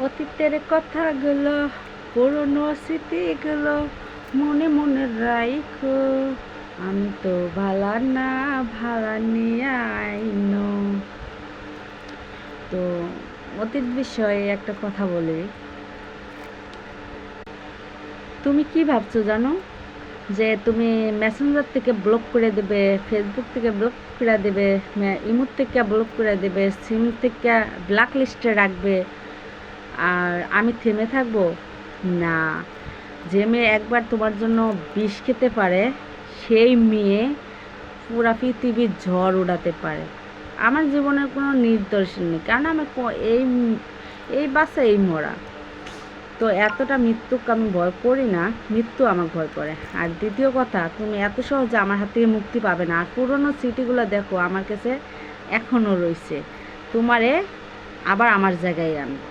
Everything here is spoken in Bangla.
অতীতের কথাগুলো, পুরনো স্মৃতিগুলো মনে মনে রাইখো। আমি তো ভালা না, ভাড়া নিয়ে আইনো। তো অতীত বিষয়ে একটা কথা বলি। তুমি কি ভাবছো জানো? যে তুমি মেসেঞ্জার থেকে ব্লক করে দেবে, ফেসবুক থেকে ব্লক করে দেবে, ইমো থেকে ব্লক করে দেবে, সিম থেকে ব্ল্যাক লিস্টে রাখবে, আর আমি থেমে থাকবো? না। যে মেয়ে একবার তোমার জন্য বিষ খেতে পারে, সেই মেয়ে পুরা পৃথিবীর ঝড় উড়াতে পারে। আমার জীবনের কোনো নিদর্শন নেই, কারণ আমি এই এই বাচ্চা এই মরা। তো এতটা মৃত্যুকে আমি ভয় করি না, মৃত্যু আমাকে ভয় করে। আর দ্বিতীয় কথা, তুমি এত সহজে আমার হাত থেকে মুক্তি পাবে না। আর পুরনো স্মৃতিগুলো দেখো আমার কাছে এখনও রয়েছে, তোমারে আবার আমার জায়গায় আনবো।